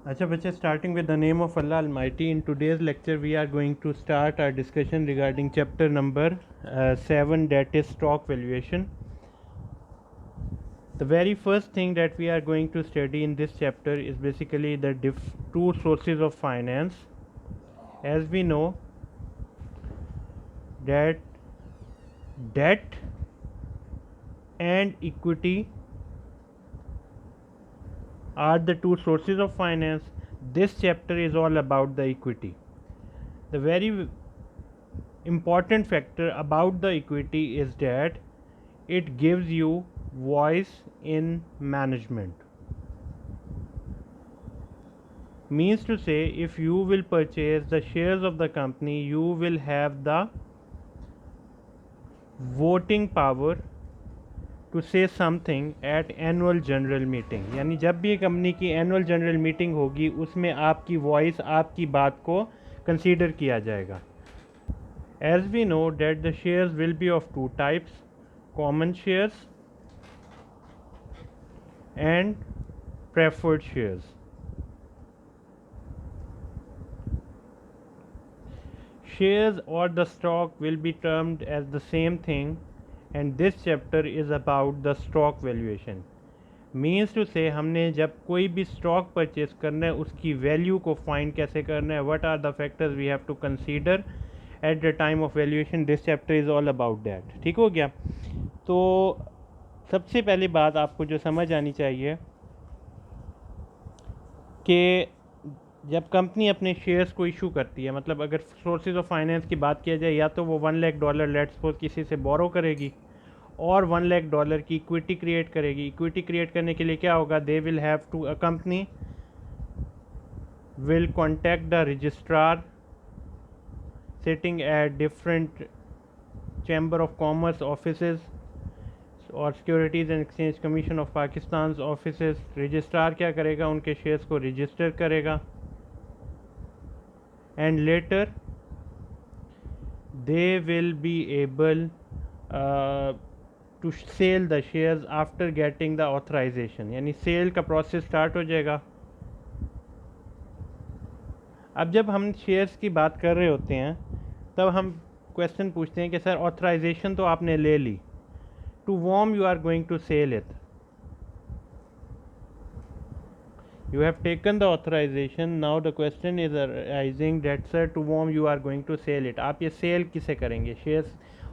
अच्छा बच्चे, starting with the name of Allah Almighty. In today's lecture, we are going to start our discussion regarding chapter number 7, that is stock valuation. The very first thing that we are going to study in this chapter is basically the two sources of finance. As we know that debt and equity are the two sources of finance. This chapter is all about the equity. The very important factor about the equity is that it gives you voice in management. Means to say, if you will purchase the shares of the company, you will have the voting power to say something at annual general meeting. यानी जब भी company की annual general meeting होगी उसमें आपकी voice, आपकी बात को कंसीडर किया जाएगा. As we know that the shares will be of two types, common shares and preferred shares. Shares or the stock will be termed as the same thing, and this chapter is about the stock valuation. Means to say हमने जब कोई भी stock purchase करना है उसकी value को find कैसे करना है, what are the factors we have to consider at the time of valuation. This chapter is all about that. ठीक हो गया. तो सबसे पहली बात आपको जो समझ आनी चाहिए कि जब कंपनी अपने शेयर्स को इशू करती है, मतलब अगर सोर्सेज ऑफ फाइनेंस की बात किया जाए, या तो वो $1 लाख लेट्स सपोज किसी से बोरो करेगी और $1 लाख की इक्विटी क्रिएट करेगी. इक्विटी क्रिएट करने के लिए क्या होगा, they will have to, a company will contact the registrar sitting at different chamber of commerce offices और securities and exchange commission of Pakistan offices. Registrar क्या करेगा, उनके शेयर्स को रजिस्टर करेगा and later they will be able to sell the shares after getting the authorization. यानी cell का process start हो जाएगा. अब जब हम शेयर्स की बात कर रहे होते हैं तब हम क्वेश्चन पूछते हैं कि सर ऑथराइजेशन तो आपने ले ली, to whom you are going to sell it. You have taken the authorization. Now the question is arising that sir to whom you are going to sell it. आप ये cell किसे करेंगे shares.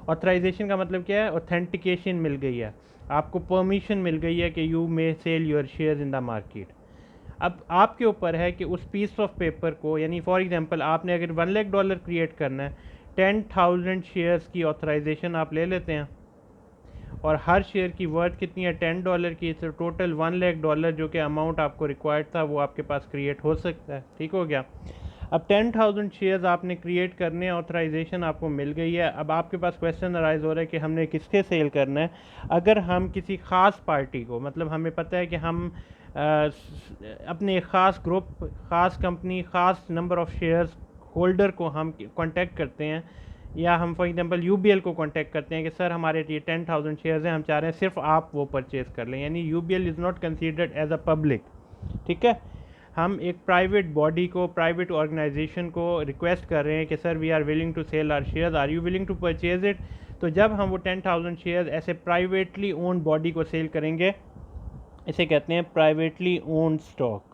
Authorisation का मतलब क्या है, authentication मिल गई है, आपको परमिशन मिल गई है कि you may sell your shares in the market. अब आपके ऊपर है कि उस पीस ऑफ पेपर को, यानी फॉर एग्जांपल आपने अगर $1 लाख क्रिएट करना है, 10,000 शेयर्स की ऑथराइजेशन आप ले लेते हैं और हर शेयर की वर्थ कितनी है, $10 की. तो टोटल $1 लाख जो कि अमाउंट आपको रिक्वायर्ड था वो आपके पास क्रिएट हो सकता है. ठीक हो गया. अब 10,000 शेयर्स आपने क्रिएट करने हैं, ऑथराइजेशन आपको मिल गई है. अब आपके पास क्वेश्चन अराइज हो रहा है कि हमने किसके सेल करना है. अगर हम किसी ख़ास पार्टी को, मतलब हमें पता है कि हम अपने एक ख़ास ग्रुप, ख़ास कंपनी, ख़ास नंबर ऑफ़ शेयर्स होल्डर को हम कांटेक्ट करते हैं, या हम फॉर एग्जांपल यूबीएल को कांटेक्ट करते हैं कि सर हमारे ये 10,000 शेयर्स हैं, हम चाह रहे हैं सिर्फ आप वो परचेज़ कर लें. यानी UBL is not considered as a public. ठीक है. हम एक प्राइवेट बॉडी को, प्राइवेट ऑर्गेनाइजेशन को रिक्वेस्ट कर रहे हैं कि sir we are willing to sell our shares, are you willing to purchase it. तो जब हम वो 10,000 शेयर्स ऐसे प्राइवेटली ओन्ड बॉडी को सेल करेंगे, इसे कहते हैं प्राइवेटली ओन्ड स्टॉक.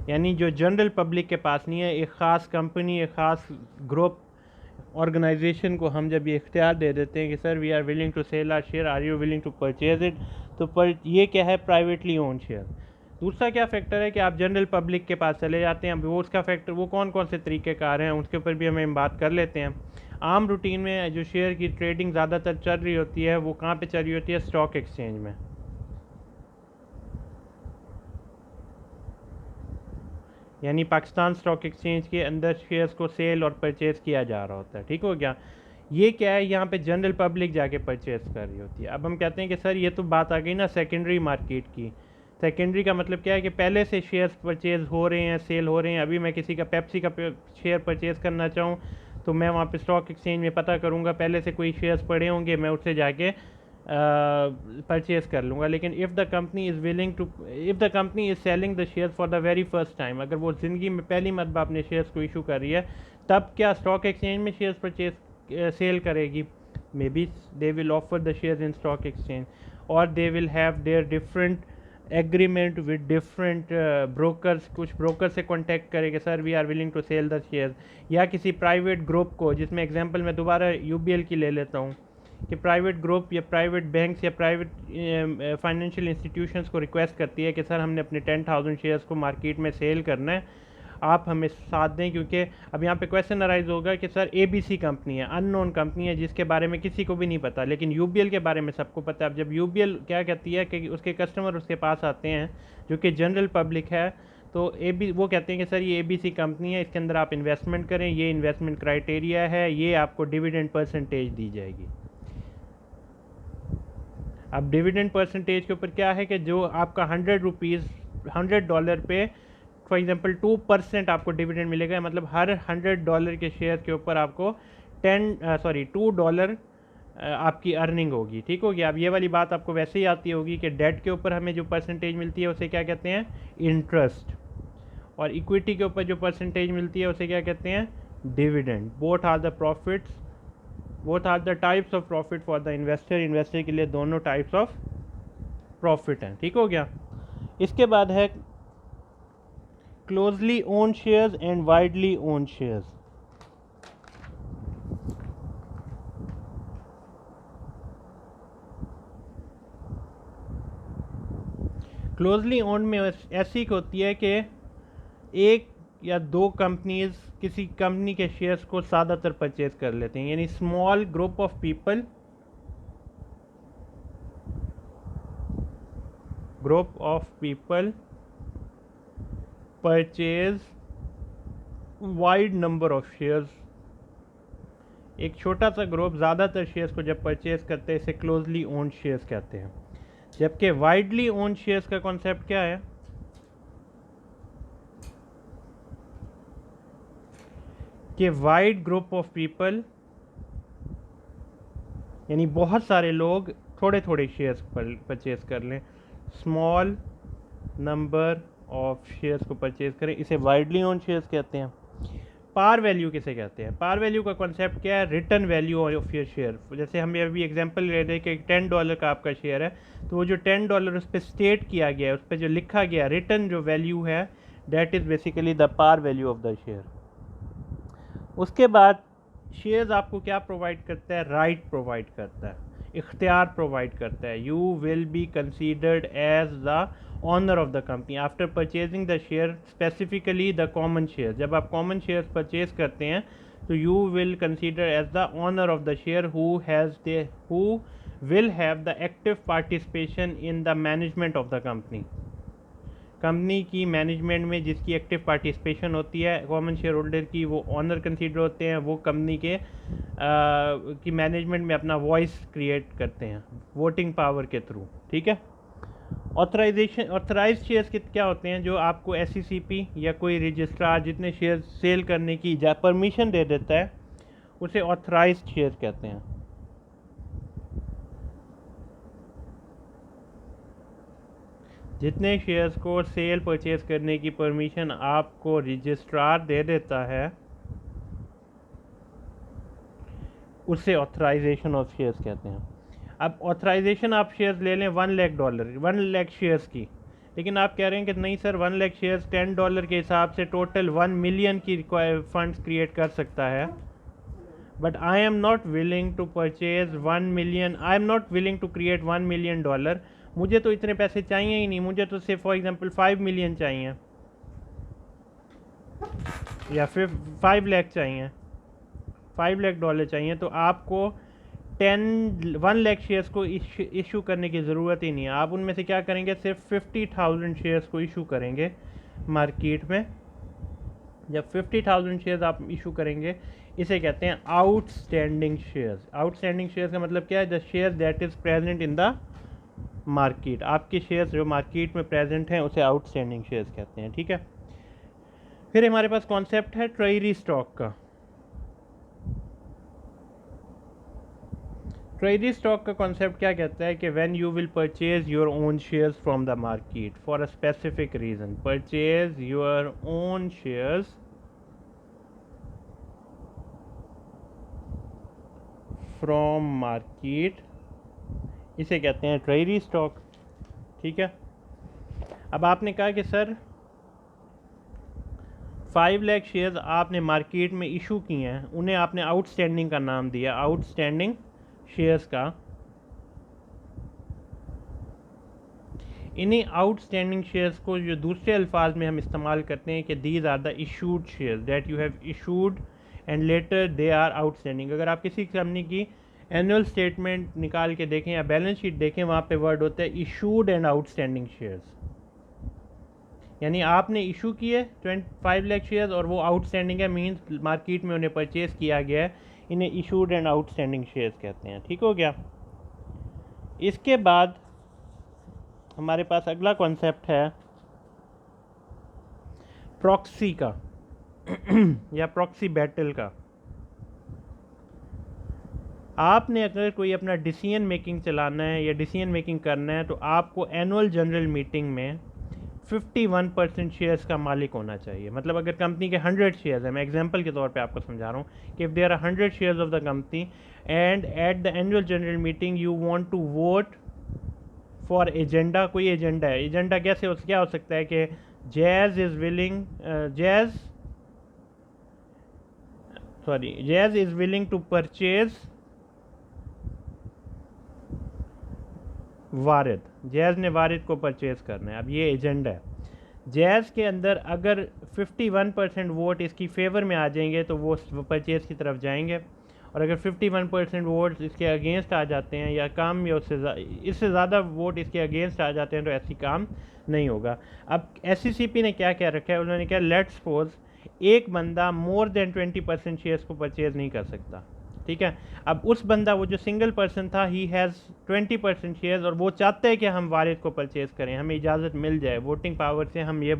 यानी जो जनरल पब्लिक के पास नहीं है, एक ख़ास कंपनी, एक ख़ास ग्रुप, ऑर्गेनाइजेशन को हम जब ये इख्तियार दे देते हैं कि sir we are willing to sell our share, are you willing to purchase it, तो पर ये क्या है, प्राइवेटली ओन शेयर. दूसरा क्या फैक्टर है कि आप जनरल पब्लिक के पास चले जाते हैं. वो उसका फैक्टर, वो कौन कौन से तरीक़ेकार हैं उसके ऊपर भी हमें बात कर लेते हैं. आम रूटीन में जो शेयर की ट्रेडिंग ज़्यादातर चल रही होती है वो कहाँ पे चल रही होती है, स्टॉक एक्सचेंज में. यानी पाकिस्तान स्टॉक एक्सचेंज के अंदर शेयर्स को सेल और परचेज़ किया जा रहा होता है. ठीक हो गया. ये क्या है, यहाँ पे जनरल पब्लिक जाके परचेज़ कर रही होती है. अब हम कहते हैं कि सर ये तो बात आ गई ना सेकेंडरी मार्केट की. सेकेंडरी का मतलब क्या है कि पहले से शेयर्स परचेज़ हो रहे हैं, सेल हो रहे हैं. अभी मैं किसी का पेप्सी का शेयर परचेज़ करना चाहूँ तो मैं वहाँ पे स्टॉक एक्सचेंज में पता करूँगा, पहले से कोई शेयर्स पड़े होंगे, मैं उससे जाके परचेज़ कर लूँगा। लेकिन if the company is willing to, if the company is selling the share for the very first time, अगर वो ज़िंदगी में पहली मरतबा अपने शेयर्स को इशू कर रही है, तब क्या स्टॉक एक्सचेंज में शेयर्स परचेज सेल करेगी? Maybe they will offer the shares in stock exchange, और they will have their different agreement with different brokers. कुछ ब्रोकर से कॉन्टैक्ट करेंगे, sir we are willing to sell the share, या किसी private group को, जिसमें example मैं दोबारा यूबीएल की ले लेता हूँ, कि प्राइवेट ग्रुप या प्राइवेट बैंक्स या प्राइवेट फाइनेंशियल इंस्टीट्यूशंस को रिक्वेस्ट करती है कि सर हमने अपने 10,000 शेयर्स को मार्केट में सेल करना है, आप हमें साथ दें। क्योंकि अब यहाँ पे क्वेश्चन अराइज होगा कि सर एबीसी कंपनी है, अननोन कंपनी है, जिसके बारे में किसी को भी नहीं पता, लेकिन यूबीएल के बारे में सबको पता है। अब जब यूबीएल क्या कहती है कि उसके कस्टमर उसके पास आते हैं जो कि जनरल पब्लिक है, तो वो कहते हैं कि सर ये एबीसी कंपनी है, इसके अंदर आप इन्वेस्टमेंट करें, ये इन्वेस्टमेंट क्राइटेरिया है, ये आपको डिविडेंड परसेंटेज दी जाएगी। अब डिविडेंड परसेंटेज के ऊपर क्या है कि जो आपका $100 पे फॉर एग्जांपल 2% आपको डिविडेंड मिलेगा, मतलब हर $100 के शेयर के ऊपर आपको $2 आपकी अर्निंग होगी। ठीक होगी। अब ये वाली बात आपको वैसे ही आती होगी कि डेट के ऊपर हमें जो परसेंटेज मिलती है उसे क्या कहते हैं? इंटरेस्ट। और इक्विटी के ऊपर जो परसेंटेज मिलती है उसे क्या कहते हैं? Dividend. Both are the types of profit for the investor के लिए दोनों टाइप्स ऑफ प्रॉफिट हैं। ठीक हो गया। इसके बाद है closely own shares and widely own shares. Closely own में ऐसी होती है कि एक या दो कंपनीज किसी कंपनी के शेयर्स को ज़्यादातर परचेज कर लेते हैं, यानी small group of people purchase wide number of shares. एक छोटा सा ग्रुप ज़्यादातर शेयर्स को जब परचेज करते हैं, इसे क्लोजली ओन शेयर्स कहते हैं। जबकि वाइडली ओन शेयर्स का कॉन्सेप्ट क्या है? कि वाइड ग्रुप ऑफ पीपल, यानी बहुत सारे लोग थोड़े थोड़े शेयर्स परचेज कर लें, स्मॉल नंबर ऑफ शेयर्स को परचेज करें, इसे वाइडली ओन शेयर्स कहते हैं। पार वैल्यू किसे कहते हैं? पार वैल्यू का कॉन्सेप्ट क्या है? Return value of your share. जैसे हम अभी एग्जांपल ले रहे थे कि $10 का आपका शेयर है, तो वो जो $10 उस पर स्टेट किया गया है, उस पर जो लिखा गया रिटर्न जो वैल्यू है, that is basically the par value of the share. उसके बाद शेयर्स आपको क्या प्रोवाइड करता है? राइट प्रोवाइड करता है, इख्तियार प्रोवाइड करता है। You will be considered as the owner of the company after purchasing the share, specifically the common share. जब आप कॉमन शेयर्स परचेज करते हैं तो you will consider as the owner of the share who will have the active participation in the management of the company. Company की management में जिसकी active participation होती है कॉमन शेयर होल्डर की, वो ऑनर कंसीडर होते हैं। वो कंपनी के की मैनेजमेंट में अपना वॉइस क्रिएट करते हैं वोटिंग पावर के थ्रू। ठीक है। ऑथराइज शेयर्स क्या होते हैं? जो आपको SECP या कोई रजिस्ट्रार जितने शेयर सेल करने की परमिशन दे देता है, उसे ऑथराइज शेयर कहते हैं। जितने शेयर्स को सेल परचेज करने की परमिशन आपको रजिस्ट्रार दे देता है, उसे ऑथराइजेशन ऑफ शेयर्स कहते हैं। अब ऑथराइजेशन आप शेयर्स ले लें $1 लाख शेयर्स की, लेकिन आप कह रहे हैं कि नहीं सर, 1 लाख शेयर्स $10 के हिसाब से टोटल 1 मिलियन की फंड्स क्रिएट कर सकता है। But I am not willing to purchase 1 million, I am not willing to create $1 million. मुझे तो इतने पैसे चाहिए ही नहीं, मुझे तो सिर्फ फॉर एग्जांपल 5 मिलियन चाहिए या फिर 5 लाख चाहिए, $5 लाख चाहिए, तो आपको 1 लाख शेयर्स को इशू करने की ज़रूरत ही नहीं है। आप उनमें से क्या करेंगे? सिर्फ 50,000 शेयर्स को इशू करेंगे मार्केट में। जब 50,000 शेयर्स आप इशू करेंगे, इसे कहते हैं आउटस्टैंडिंग शेयर्स। आउटस्टैंडिंग शेयर्स का मतलब क्या है? The share that is present in the market. आपके शेयर्स जो मार्केट में प्रेजेंट हैं उसे आउटस्टैंडिंग शेयर्स कहते हैं। ठीक है। फिर हमारे पास कॉन्सेप्ट है ट्रेजरी स्टॉक का। ट्रेजरी स्टॉक का कॉन्सेप्ट क्या कहता है कि when you will purchase your own shares from the market for a specific reason, purchase your own shares from market, इसे कहते हैं ट्रेजरी स्टॉक। ठीक है, अब आपने कहा कि सर 5 लाख शेयर्स आपने मार्केट में इशू किए हैं, उन्हें आपने आउटस्टैंडिंग का नाम दिया, आउटस्टैंडिंग शेयर्स का। इन्हीं आउटस्टैंडिंग शेयर्स को जो दूसरे अल्फाज में हम इस्तेमाल करते हैं कि these are the issued shares that you have issued and later they are outstanding. अगर आप किसी कंपनी की एनुअल स्टेटमेंट निकाल के देखें या बैलेंस शीट देखें, वहाँ पे वर्ड होता है इशूड एंड आउटस्टैंडिंग शेयर्स, यानी आपने इशू किए 25 लाख शेयर्स और वो आउटस्टैंडिंग है, मींस मार्केट में उन्हें परचेज किया गया है, इन्हें इशूड एंड आउटस्टैंडिंग शेयर्स कहते हैं। ठीक हो गया। इसके बाद हमारे पास अगला कॉन्सेप्ट है प्रॉक्सी का या प्रॉक्सी बैटल का। आपने अगर कोई अपना डिसीजन मेकिंग चलाना है या डिसीजन मेकिंग करना है तो आपको एनुअल जनरल मीटिंग में 51% शेयर्स का मालिक होना चाहिए। मतलब अगर कंपनी के 100 शेयर्स हैं, मैं एग्जांपल के तौर पे आपको समझा रहा हूँ कि if there are 100 shares of the company and at the annual general meeting you want to vote for agenda, कोई एजेंडा है, एजेंडा क्या हो सकता है कि Jazz is willing to purchase Warid, Jazz ने वारिद को परचेज़ करना है। अब ये एजेंडा है। जैज़ के अंदर अगर 51% वोट इसकी फेवर में आ जाएंगे तो वो परचेज़ की तरफ जाएंगे, और अगर 51% वोट इसके अगेंस्ट आ जाते हैं या कम या इससे ज़्यादा वोट इसके अगेंस्ट आ जाते हैं तो ऐसी काम नहीं होगा। अब SCCP ने क्या क्या रखा है, उन्होंने कहा लेट्स सपोज एक बंदा मोर देन 20% शेयर्स को परचेज़ नहीं कर सकता। ठीक है, अब उस बंदा, वो जो सिंगल पर्सन था, ही हैज़ 20% शेयर्स और वो चाहता है कि हम वारिद को परचेज़ करें, हमें इजाज़त मिल जाए, वोटिंग पावर से हम ये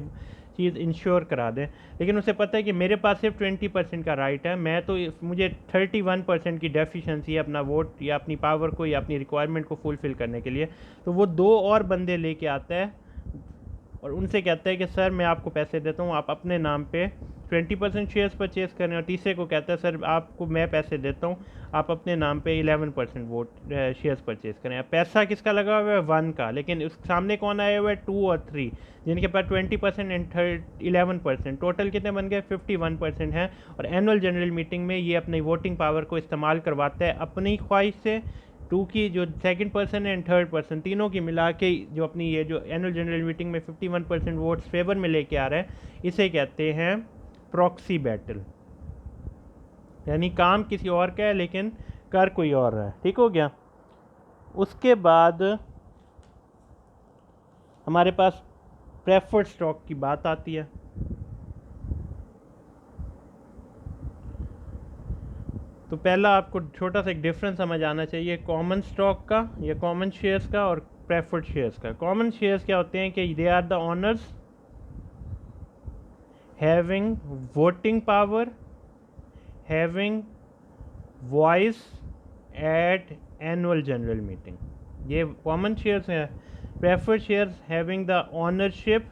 चीज़ इंश्योर करा दें, लेकिन उसे पता है कि मेरे पास सिर्फ 20% का राइट है, मैं तो मुझे 31% की डेफिशिएंसी है अपना वोट या अपनी पावर को या अपनी रिक्वायरमेंट को फुलफ़िल करने के लिए। तो वो 2 और बंदे लेके आता है और उनसे कहता है कि सर मैं आपको पैसे देता हूँ, आप अपने नाम पे 20% शेयर्स परचेज़ करें, और तीसरे को कहता है सर आपको मैं पैसे देता हूँ, आप अपने नाम पे 11% वोट शेयर्स परचेज़ करें। अब पैसा किसका लगा हुआ है? 1 का, लेकिन उस सामने कौन आया हुआ है? 2 और 3, जिनके पास 20% एंड 11%, टोटल कितने बन गए? 51% हैं। और एनुअल जनरल मीटिंग में ये अपनी वोटिंग पावर को इस्तेमाल करवाता है अपनी ख्वाहिश से। 2 की जो second person and third person, तीनों की मिला के जो अपनी ये जो एनुअल जनरल मीटिंग में 51% वोट्स फेवर में लेके आ रहा है, इसे कहते हैं प्रॉक्सी बैटल, यानी काम किसी और का है लेकिन कर कोई और रहा है। ठीक हो गया। उसके बाद हमारे पास प्रेफर्ड स्टॉक की बात आती है। तो पहला आपको छोटा सा एक डिफरेंस समझ आना चाहिए कॉमन स्टॉक का या कॉमन शेयर्स का और प्रेफर्ड शेयर्स का। कॉमन शेयर्स क्या होते हैं कि they are the owners having voting power, having voice at annual general meeting, ये कॉमन शेयर्स हैं। Preferred shares having the ownership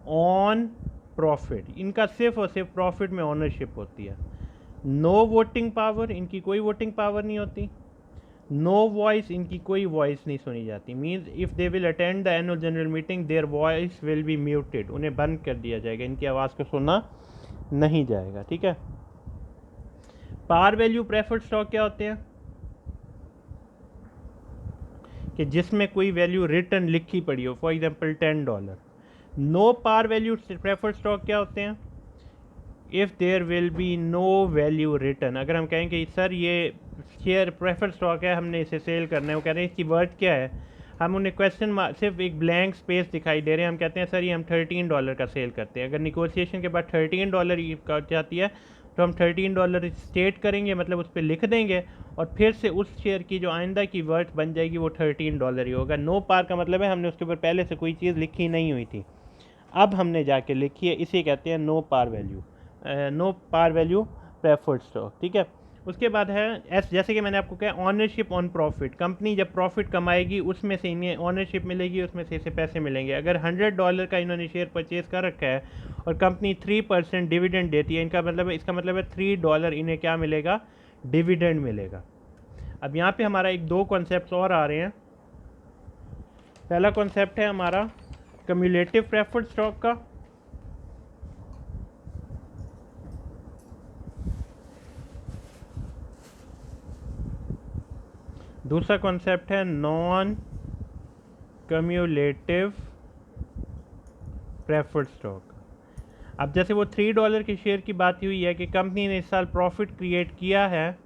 on profit, इनका सिर्फ और सिर्फ प्रॉफिट में ओनरशिप होती है। नो वोटिंग पावर, इनकी कोई वोटिंग पावर नहीं होती। नो वॉइस, इनकी कोई वॉइस नहीं सुनी जाती। Means if they will attend the annual general meeting their voice will be muted, उन्हें बंद कर दिया जाएगा, इनकी आवाज़ को सुना नहीं जाएगा। ठीक है। पार वैल्यू प्रेफर्ड स्टॉक क्या होते हैं कि जिसमें कोई वैल्यू रिटर्न लिखी पड़ी हो, for example $10। No par value preferred stock क्या होते हैं? If there will be no value return, अगर हम कहें कि सर ये शेयर प्रेफर्ड स्टॉक है, हमने इसे सेल करना है, वो कह रहे हैं इसकी वर्थ क्या है, हम उन्हें क्वेश्चन सिर्फ एक ब्लैंक स्पेस दिखाई दे रहे हैं, हम कहते हैं सर ये हम $13 का सेल करते हैं। अगर निगोशिएशन के बाद $13 का जाती है तो हम $13 स्टेट करेंगे, मतलब उस पर लिख देंगे, और फिर से उस शेयर की जो आइंदा की वर्थ बन जाएगी वो $13 ही होगा। नो पार का मतलब है हमने उसके ऊपर पहले से कोई चीज़ लिखी नहीं हुई थी, अब हमने जाके लिखी है, इसे कहते हैं no par value, no par value preferred stock. ठीक है। उसके बाद है एस, जैसे कि मैंने आपको कहा ऑनरशिप ऑन प्रॉफिट। कंपनी जब प्रॉफिट कमाएगी उसमें से इन्हें ऑनरशिप मिलेगी, उसमें से इसे पैसे मिलेंगे। अगर $100 का इन्होंने शेयर परचेज़ कर रखा है और कंपनी 3% डिविडेंड देती है, इनका मतलब है, इसका मतलब है $3 इन्हें क्या मिलेगा, डिविडेंड मिलेगा। अब यहाँ पे हमारा एक दो कॉन्सेप्ट और आ रहे हैं। पहला कॉन्सेप्ट है हमारा कम्युलेटिव प्रेफर्ड स्टॉक का, दूसरा कॉन्सेप्ट है नॉन कम्युलेटिव प्रेफर्ड स्टॉक। अब जैसे वो $3 के शेयर की बात हुई है कि कंपनी ने इस साल प्रॉफिट क्रिएट किया है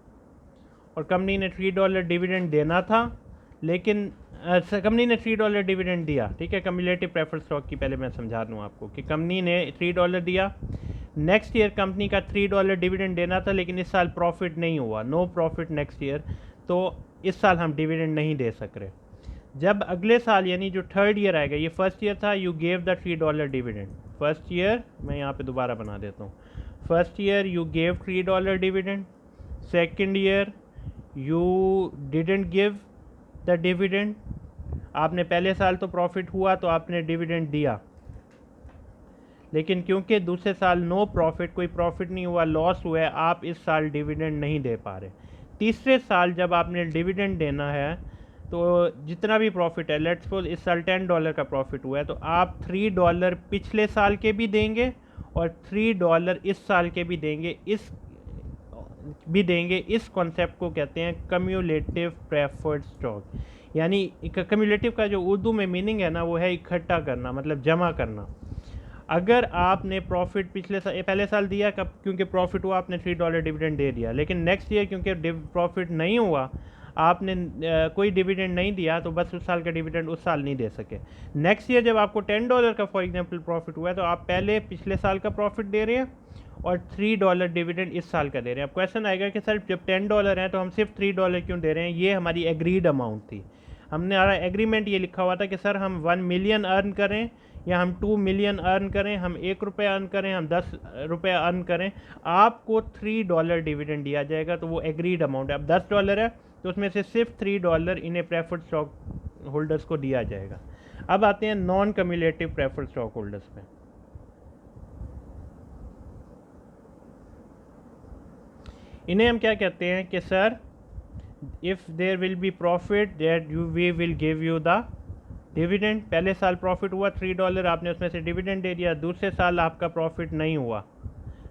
और कंपनी ने $3 डिविडेंड देना था, लेकिन कंपनी ने $3 डिविडेंड दिया, ठीक है। कम्युलेटिव प्रेफर्ड स्टॉक की पहले मैं समझा दूँ आपको कि कंपनी ने $3 दिया, नेक्स्ट ईयर कंपनी का $3 डिविडेंड देना था, लेकिन इस साल प्रॉफिट नहीं हुआ, नो प्रॉफिट नेक्स्ट ईयर, तो इस साल हम डिविडेंड नहीं दे सक रहे। जब अगले साल यानी जो थर्ड ईयर आएगा, ये फर्स्ट ईयर था, you gave the $3 dividend. First year मैं यहाँ पे दोबारा बना देता हूँ, first year you gave $3 dividend, second year you didn't give the dividend. आपने पहले साल तो प्रॉफिट हुआ तो आपने डिविडेंड दिया, लेकिन क्योंकि दूसरे साल नो प्रॉफिट, कोई प्रॉफिट नहीं हुआ, लॉस हुआ है, आप इस साल डिविडेंड नहीं दे पा रहे। तीसरे साल जब आपने डिविडेंड देना है तो जितना भी प्रॉफिट है, लेट्स सपोज इस साल $10 का प्रॉफिट हुआ है, तो आप $3 पिछले साल के भी देंगे और $3 इस साल के भी देंगे, इस कॉन्सेप्ट को कहते हैं कम्युलेटिव प्रेफर्ड स्टॉक। यानी कम्युलेटिव का जो उर्दू में मीनिंग है ना, वो है इकट्ठा करना, मतलब जमा करना। अगर आपने प्रॉफिट पहले साल दिया, कब, क्योंकि प्रॉफिट हुआ, आपने $3 डिविडेंड दे दिया, लेकिन नेक्स्ट ईयर क्योंकि प्रॉफिट नहीं हुआ, आपने कोई डिविडेंड नहीं दिया, तो बस उस साल का डिविडेंड उस साल नहीं दे सके। नेक्स्ट ईयर जब आपको $10 का फॉर एग्जांपल प्रॉफिट हुआ है, तो आप पहले पिछले साल का प्रॉफिट दे रहे हैं और $3 डिविडेंड इस साल का दे रहे हैं। अब क्वेश्चन आएगा कि सर जब $10 है तो हम सिर्फ $3 क्यों दे रहे हैं? ये हमारी एग्रीड अमाउंट थी, हमने हमारा एग्रीमेंट ये लिखा हुआ था कि सर हम 1 मिलियन अर्न करें या हम 2 मिलियन अर्न करें, हम ₹1 अर्न करें, हम ₹10 अर्न करें, आपको $3 डिविडेंड दिया जाएगा। तो वो एग्रीड अमाउंट है। अब $10 है तो उसमें से सिर्फ $3 इन्हें प्रेफर्ड स्टॉक होल्डर्स को दिया जाएगा। अब आते हैं non cumulative preferred stock holders पे। इन्हें हम क्या कहते हैं कि sir if there will be profit that we will give you the dividend. पहले साल प्रॉफिट हुआ $3, आपने उसमें से डिविडेंड दे दिया। दूसरे साल आपका प्रॉफिट नहीं हुआ,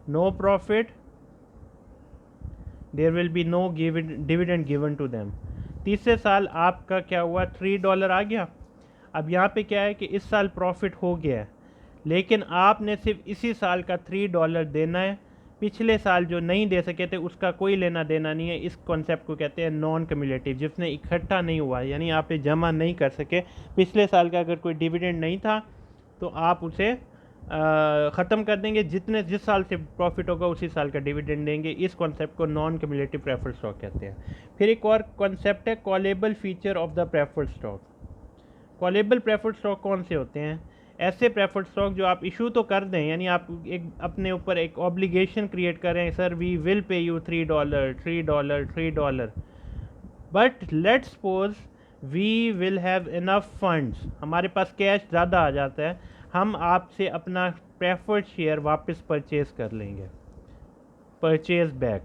no profit, there will be no dividend given to them. तीसरे साल आपका क्या हुआ, $3 आ गया। अब यहाँ पे क्या है कि इस साल प्रॉफिट हो गया है, लेकिन आपने सिर्फ इसी साल का $3 देना है, पिछले साल जो नहीं दे सके थे उसका कोई लेना देना नहीं है। इस कॉन्सेप्ट को कहते हैं नॉन कम्युलेटिव, जिसने इकट्ठा नहीं हुआ, यानी आप ये जमा नहीं कर सके। पिछले साल का अगर कोई डिविडेंड नहीं था तो आप उसे ख़त्म कर देंगे, जिस साल से प्रॉफिट होगा उसी साल का डिविडेंड देंगे। इस कॉन्सेप्ट को नॉन कम्युलेटिव प्रेफर्ड स्टॉक कहते हैं। फिर एक और कॉन्सेप्ट है callable feature of the preferred stock. Callable preferred stock कौन से होते हैं? ऐसे प्रेफर्ड स्टॉक जो आप इशू तो कर दें, यानी आप एक अपने ऊपर एक ऑब्लिगेशन क्रिएट करें, sir we will pay you $3, but let's suppose we will have enough funds, हमारे पास कैश ज़्यादा आ जाता है, हम आपसे अपना प्रेफर्ड शेयर वापस परचेज कर लेंगे, purchase back,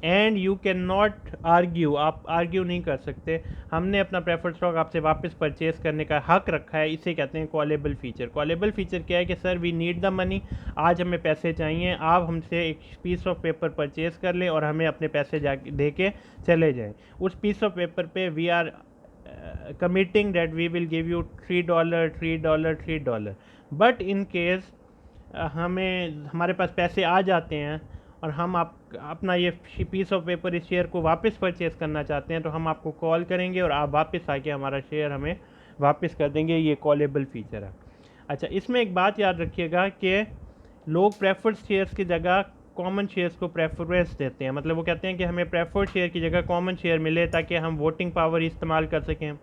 and you can not argue, आप आर्ग्यू नहीं कर सकते, हमने अपना प्रेफर्ड स्टॉक आपसे वापस परचेज करने का हक रखा है। इसे कहते हैं कॉलेबल फीचर। कॉलेबल फीचर क्या है कि sir we need the money, आज हमें पैसे चाहिए, आप हमसे एक पीस ऑफ पेपर परचेज कर लें और हमें अपने पैसे जाके दे के चले जाएं। उस पीस ऑफ पेपर पे we are committing that we will give you $3, but in case हमारे पास पैसे आ जाते हैं और हम अपना ये पीस ऑफ पेपर, इस शेयर को वापस परचेज करना चाहते हैं, तो हम आपको कॉल करेंगे और आप वापस आके हमारा शेयर हमें वापस कर देंगे। ये कॉलेबल फीचर है। अच्छा, इसमें एक बात याद रखिएगा कि लोग प्रेफर्ड शेयर्स की जगह कॉमन शेयर्स को प्रेफरेंस देते हैं। मतलब वो कहते हैं कि हमें प्रेफर्ड शेयर की जगह कॉमन शेयर मिले ताकि हम वोटिंग पावर इस्तेमाल कर सकें,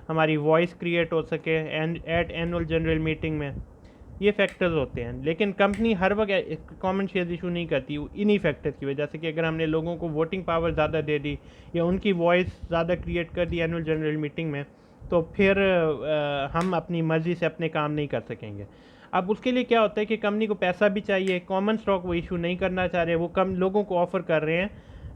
हमारी वॉइस क्रिएट हो सके and at annual general meeting में। ये फैक्टर्स होते हैं। लेकिन कंपनी हर वक्त कॉमन शेयर इशू नहीं करती इन्हीं फैक्टर्स की वजह से, कि अगर हमने लोगों को वोटिंग पावर ज़्यादा दे दी या उनकी वॉइस ज़्यादा क्रिएट कर दी एनुअल जनरल मीटिंग में, तो फिर हम अपनी मर्ज़ी से अपने काम नहीं कर सकेंगे। अब उसके लिए क्या होता है कि कंपनी को पैसा भी चाहिए, कॉमन स्टॉक वो इशू नहीं करना चाह रहे, वो कम लोगों को ऑफ़र कर रहे हैं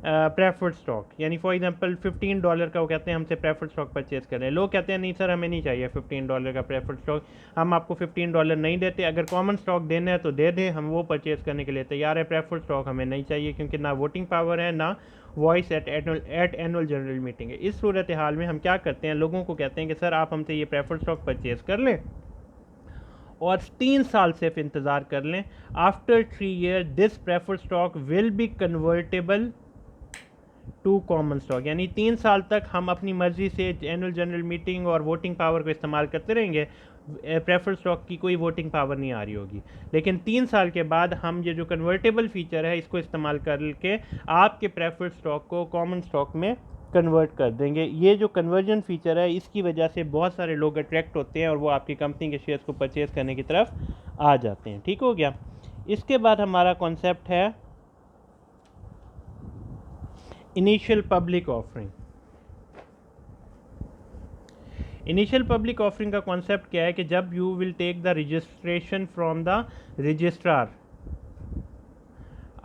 प्रेफर्ड स्टॉक, यानी फॉर एग्जांपल $15 का वो कहते हैं हमसे प्रेफर्ड स्टॉक परचेज़ कर रहे हैं। लोग कहते हैं नहीं सर हमें नहीं चाहिए $15 का प्रेफर्ड स्टॉक, हम आपको $15 नहीं देते, अगर कॉमन स्टॉक देना है तो दे दें, हम वो परचेज़ करने के लिए तैयार है, प्रेफर्ड स्टॉक हमें नहीं चाहिए क्योंकि ना वोटिंग पावर है ना voice at annual general meeting है। इस सूरत हाल में हम क्या करते हैं, लोगों को कहते हैं कि सर आप हमसे ये प्रेफर्ड स्टॉक परचेज़ कर लें और 3 साल सिर्फ इंतज़ार कर लें। After 3 year this preferred stock will be convertible to common stock, यानी 3 साल तक हम अपनी मर्ज़ी से एनुअल जनरल मीटिंग और वोटिंग पावर को इस्तेमाल करते रहेंगे, प्रेफर्ड स्टॉक की कोई वोटिंग पावर नहीं आ रही होगी। लेकिन 3 साल के बाद हम ये जो कन्वर्टेबल फीचर है इसको इस्तेमाल करके आपके प्रेफर्ड स्टॉक को कॉमन स्टॉक में कन्वर्ट कर देंगे। ये जो कन्वर्जन फीचर है इसकी वजह से बहुत सारे लोग अट्रैक्ट होते हैं और वो आपकी कंपनी के शेयर्स को परचेज़ करने की तरफ आ जाते हैं। ठीक हो गया। इसके बाद हमारा कॉन्सेप्ट है initial public offering. Initial public offering का कॉन्सेप्ट क्या है कि जब you will take the registration from the registrar,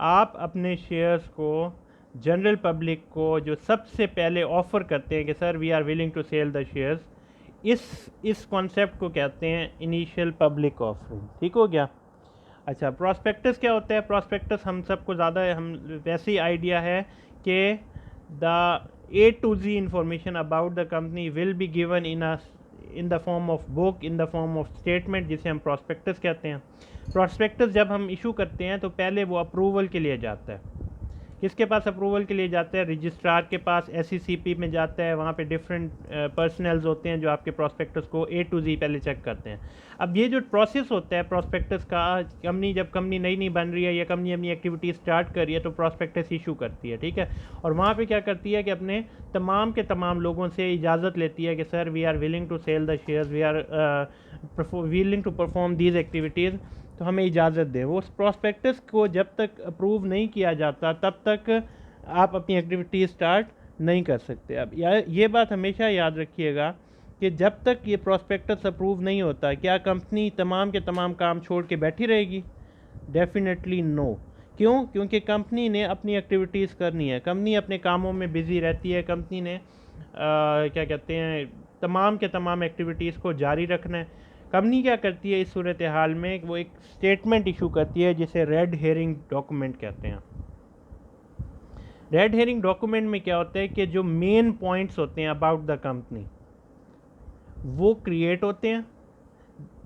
आप अपने शेयर्स को जनरल पब्लिक को जो सबसे पहले ऑफ़र करते हैं कि sir we are willing to sell the shares, इस कॉन्सेप्ट को कहते हैं इनिशियल पब्लिक ऑफरिंग। ठीक हो गया। अच्छा, प्रॉस्पेक्टस क्या होता है? प्रॉस्पेक्टस हम सबको ज़्यादा हम वैसे ही आइडिया है कि the A to Z information about the company will be given in the form of book, in the form of statement, जिसे हम प्रॉस्पेक्टस कहते हैं। प्रॉस्पेक्टस जब हम इशू करते हैं तो पहले वो अप्रूवल के लिए जाता है। किसके पास अप्रूवल के लिए जाता है? रजिस्ट्रार के पास, SECP में जाता है। वहाँ पे डिफरेंट पर्सनल्स होते हैं जो आपके प्रॉस्पेक्टस को A to Z पहले चेक करते हैं। अब ये जो प्रोसेस होता है प्रॉस्पेक्टस का, जब कंपनी नई बन रही है या कंपनी अपनी एक्टिविटी स्टार्ट कर रही है तो प्रॉस्पेक्टस इशू करती है। ठीक है। और वहाँ पे क्या करती है कि अपने तमाम के तमाम लोगों से इजाज़त लेती है कि sir we are willing to sell the shares, we are willing to perform these activities, तो हमें इजाज़त दें। वो उस प्रॉस्पेक्टस को जब तक अप्रूव नहीं किया जाता तब तक आप अपनी एक्टिविटी स्टार्ट नहीं कर सकते। अब ये बात हमेशा याद रखिएगा कि जब तक ये प्रॉस्पेक्टस अप्रूव नहीं होता, क्या कंपनी तमाम के तमाम काम छोड़ के बैठी रहेगी? Definitely no. क्यों? क्योंकि कंपनी ने अपनी एक्टिविटीज़ करनी है, कंपनी अपने कामों में बिज़ी रहती है, कंपनी ने क्या कहते हैं तमाम के तमाम एक्टिविटीज़ को जारी रखना है। कंपनी क्या करती है इस सूरत हाल में? वो एक स्टेटमेंट इशू करती है जिसे रेड हेरिंग डॉक्यूमेंट कहते हैं। रेड हेरिंग डॉक्यूमेंट में क्या होता है कि जो मेन पॉइंट्स होते हैं अबाउट द कंपनी वो क्रिएट होते हैं,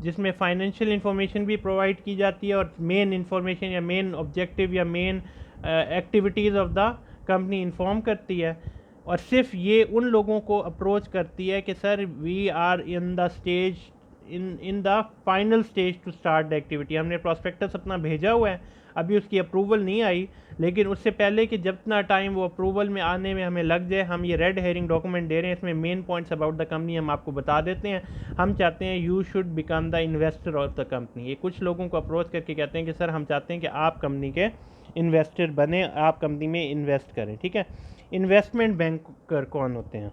जिसमें फाइनेंशियल इंफॉर्मेशन भी प्रोवाइड की जाती है और मेन इंफॉर्मेशन या मेन ऑब्जेक्टिव या main activities of the company inform करती है। और सिर्फ ये उन लोगों को अप्रोच करती है कि sir we are in the stage in the final stage to start the activity. हमने प्रॉस्पेक्टस अपना भेजा हुआ है, अभी उसकी अप्रूवल नहीं आई, लेकिन उससे पहले कि जितना टाइम वो अप्रूवल में आने में हमें लग जाए, हम ये रेड हेरिंग डॉक्यूमेंट दे रहे हैं। इसमें main points about the company हम आपको बता देते हैं। हम चाहते हैं you should become the investor of the company. ये कुछ लोगों को अप्रोच करके कहते हैं कि सर हम चाहते हैं कि आप कंपनी के इन्वेस्टर बने, आप कंपनी में इन्वेस्ट करें। ठीक है। इन्वेस्टमेंट बैंकर कौन होते हैं?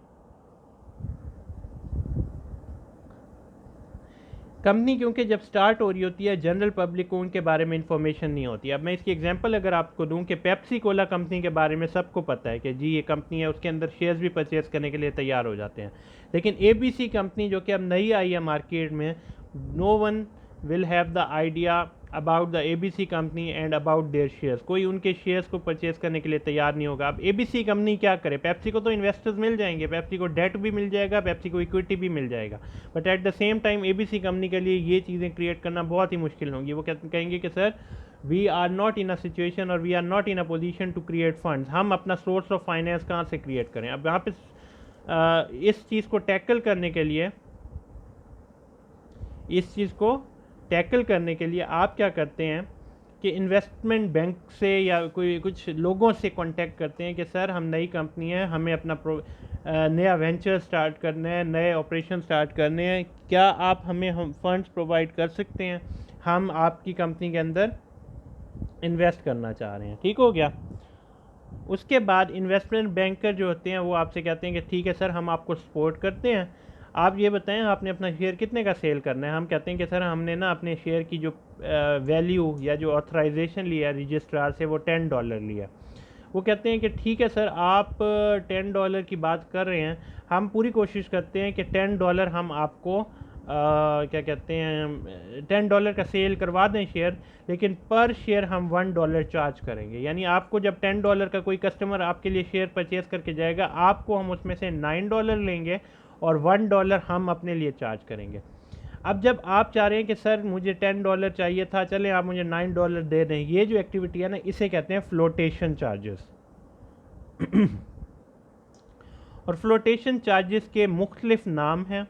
कंपनी क्योंकि जब स्टार्ट हो रही होती है जनरल पब्लिक को उनके बारे में इंफॉर्मेशन नहीं होती। अब मैं इसकी एग्जांपल अगर आपको दूं कि पेप्सी कोला कंपनी के बारे में सबको पता है कि जी ये कंपनी है, उसके अंदर शेयर्स भी परचेज करने के लिए तैयार हो जाते हैं। लेकिन ABC कंपनी जो कि अब नई आई है मार्केट में, no one will have the idea about the ABC company and about their shares. कोई उनके शेयर्स को परचेज करने के लिए तैयार नहीं होगा। अब ABC कंपनी क्या करे? पेप्सी को तो इन्वेस्टर्स मिल जाएंगे, पेप्सी को डेट भी मिल जाएगा, पेप्सी को इक्विटी भी मिल जाएगा, but at the same time ABC company के लिए ये चीज़ें क्रिएट करना बहुत ही मुश्किल होंगी। वो कहेंगे कि sir we are not in a situation और we are not in a position to create funds. हम अपना सोर्स ऑफ फाइनेंस कहाँ से क्रिएट करें? अब यहाँ पे इस चीज़ को टैकल करने के लिए आप क्या करते हैं कि इन्वेस्टमेंट बैंक से या कोई कुछ लोगों से कांटेक्ट करते हैं कि सर हम नई कंपनी है, हमें अपना नया वेंचर स्टार्ट करना है, नए ऑपरेशन स्टार्ट करने हैं, क्या आप हमें फंड्स प्रोवाइड कर सकते हैं? हम आपकी कंपनी के अंदर इन्वेस्ट करना चाह रहे हैं। ठीक हो गया। उसके बाद इन्वेस्टमेंट बैंकर जो होते हैं वो आपसे कहते हैं कि ठीक है सर, हम आपको सपोर्ट करते हैं, आप ये बताएं आपने अपना शेयर कितने का सेल करना है। हम कहते हैं कि सर हमने ना अपने शेयर की जो वैल्यू या जो ऑथराइजेशन लिया रजिस्ट्रार से वो $10 लिया। वो कहते हैं कि ठीक है सर, आप $10 की बात कर रहे हैं, हम पूरी कोशिश करते हैं कि $10 हम आपको क्या कहते हैं $10 का सेल करवा दें शेयर, लेकिन पर शेयर हम $1 चार्ज करेंगे। यानी आपको जब $10 का कोई कस्टमर आपके लिए शेयर परचेज करके जाएगा, आपको हम उसमें से $9 लेंगे और $1 हम अपने लिए चार्ज करेंगे। अब जब आप चाह रहे हैं कि सर मुझे $10 चाहिए था, चलें आप मुझे $9 दे दें, ये जो एक्टिविटी है ना, इसे कहते हैं फ्लोटेशन चार्जेस। और फ्लोटेशन चार्जेस के मुख्तलिफ नाम हैं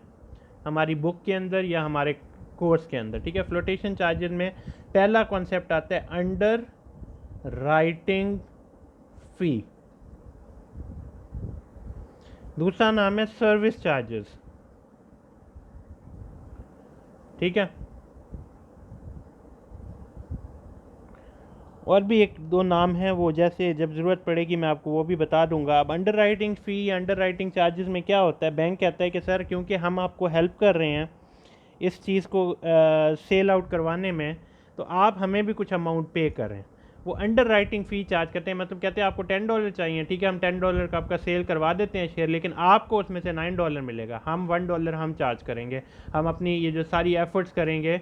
हमारी बुक के अंदर या हमारे कोर्स के अंदर। ठीक है, फ्लोटेशन चार्जेस में पहला कॉन्सेप्ट आता है अंडर राइटिंग फी, दूसरा नाम है सर्विस चार्जेस। ठीक है, और भी एक दो नाम हैं, वो जैसे जब ज़रूरत पड़ेगी मैं आपको वो भी बता दूंगा। अब अंडर राइटिंग फ़ी या अंडर राइटिंग चार्जेस में क्या होता है, बैंक कहता है कि सर क्योंकि हम आपको हेल्प कर रहे हैं इस चीज़ को सेल आउट करवाने में, तो आप हमें भी कुछ अमाउंट पे करें। वो अंडर राइटिंग फ़ी चार्ज करते हैं, मतलब कहते हैं आपको $10 चाहिए, ठीक है हम $10 का आपका सेल करवा देते हैं शेयर, लेकिन आपको उसमें से $9 मिलेगा, हम $1 हम चार्ज करेंगे। हम अपनी ये जो सारी एफर्ट्स करेंगे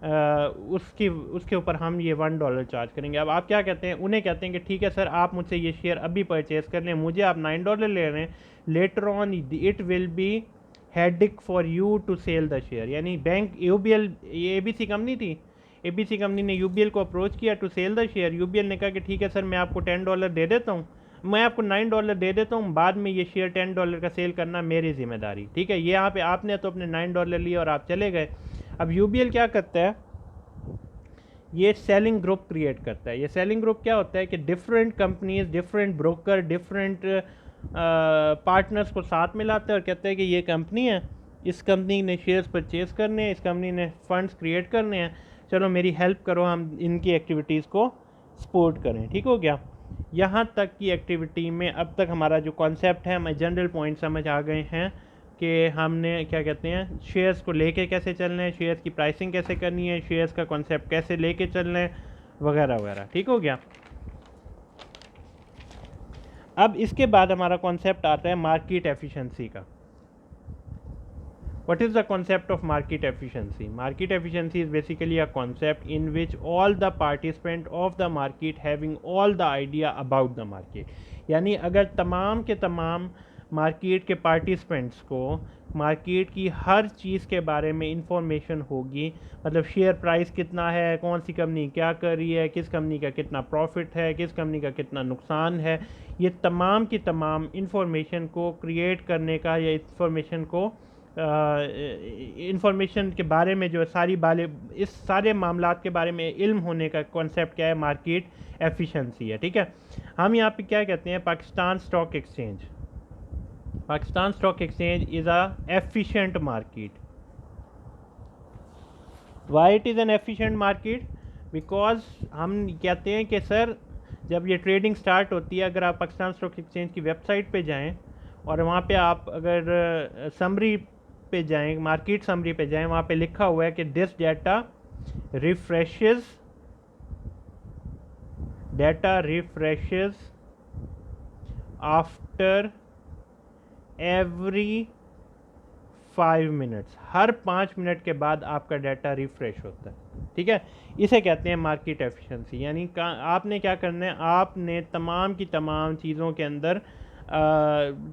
उसके ऊपर हम ये $1 चार्ज करेंगे। अब आप क्या कहते हैं, उन्हें कहते हैं कि ठीक है सर, आप मुझसे ये शेयर अभी परचेज कर लें, मुझे आप $9 ले रहे हैं, later on it will be headache for you to sell the share. यानी बैंक यूबीएल, ये ABC कंपनी थी, ABC कंपनी ने यूबीएल को अप्रोच किया to sell the share. UBL ने कहा कि ठीक है सर, मैं आपको $10 दे देता हूँ, मैं आपको $9 दे देता हूँ, बाद में ये शेयर $10 का सेल करना मेरी जिम्मेदारी। ठीक है, ये यहाँ पे आपने तो अपने $9 लिए और आप चले गए। अब यूबीएल क्या करता है, ये सेलिंग ग्रुप क्रिएट करता है। ये सेलिंग ग्रुप क्या होता है कि different companies, different broker, different partners को साथ में लाता है और कहता है कि ये कंपनी है, इस कंपनी ने शेयर्स परचेज करने हैं, इस कंपनी ने फंड्स क्रिएट करने हैं, चलो मेरी हेल्प करो, हम इनकी एक्टिविटीज़ को सपोर्ट करें। ठीक हो गया। यहाँ तक की एक्टिविटी में अब तक हमारा जो कॉन्सेप्ट है, हमें जनरल पॉइंट समझ आ गए हैं कि हमने क्या कहते हैं शेयर्स को लेके कैसे चलना है, शेयर्स की प्राइसिंग कैसे करनी है, शेयर्स का कॉन्सेप्ट कैसे लेके चलना है, वगैरह वगैरह। ठीक हो गया। अब इसके बाद हमारा कॉन्सेप्ट आता है मार्केट एफिशिएंसी का। What is the concept of market efficiency? Market efficiency is basically a concept in which all the participant of the market having all the idea about the market. यानी अगर तमाम के तमाम market के participants को market की हर चीज़ के बारे में इंफॉर्मेशन होगी, मतलब शेयर प्राइस कितना है, कौन सी कंपनी क्या कर रही है, किस कंपनी का कितना प्रॉफिट है, किस कंपनी का कितना नुकसान है, ये तमाम की तमाम इंफॉर्मेशन को क्रिएट करने का या इंफॉर्मेशन को इंफॉर्मेशन के बारे में जो सारी इस सारे मामलात के बारे में इल्म होने का कॉन्सेप्ट क्या है, मार्केट एफिशिएंसी है। ठीक है, हम यहाँ पे क्या कहते हैं, Pakistan stock exchange, Pakistan stock exchange is a efficient market. Why it is an efficient market? Because हम कहते हैं कि सर जब ये ट्रेडिंग स्टार्ट होती है, अगर आप पाकिस्तान स्टॉक एक्सचेंज की वेबसाइट पे जाएं और वहाँ पे आप अगर समरी पे जाएं, मार्केट समरी पे जाएं, वहाँ पे लिखा हुआ है कि this data refreshes after every 5 minutes, her 5 minute के बाद आपका डाटा रिफ्रेश होता है। ठीक है, इसे कहते हैं मार्केट एफिशिएंसी। यानी आपने क्या करना है, आपने तमाम की तमाम चीज़ों के अंदर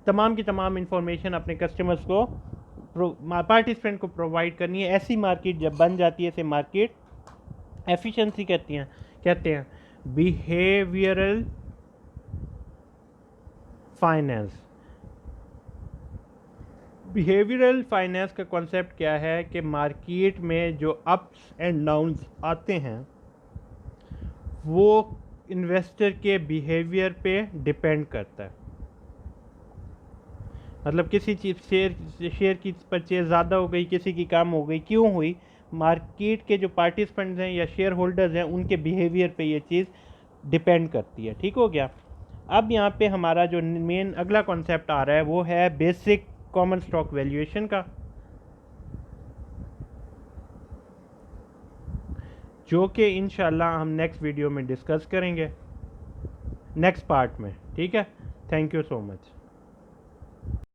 तमाम की तमाम इंफॉर्मेशन अपने कस्टमर्स को, पार्टिसिपेंट को प्रोवाइड करनी है। ऐसी मार्केट जब बन जाती है, इसे मार्केट एफिशिएंसी कहते हैं। बिहेवियरल फाइनेंस, बिहेवियरल फाइनेंस का कॉन्सेप्ट क्या है कि मार्केट में जो अप्स एंड डाउन्स आते हैं वो इन्वेस्टर के बिहेवियर पे डिपेंड करता है। मतलब किसी चीज़ शेयर की परचेज ज़्यादा हो गई, किसी की कम हो गई, क्यों हुई, मार्केट के जो पार्टिसिपेंट्स हैं या शेयर होल्डर्स हैं उनके बिहेवियर पे ये चीज़ डिपेंड करती है। ठीक हो गया। अब यहाँ पे हमारा जो मेन अगला कॉन्सेप्ट आ रहा है वो है बेसिक कॉमन स्टॉक वैल्यूएशन का, जो कि इंशाल्लाह हम नेक्स्ट वीडियो में डिस्कस करेंगे, नेक्स्ट पार्ट में। ठीक है, थैंक यू सो मच।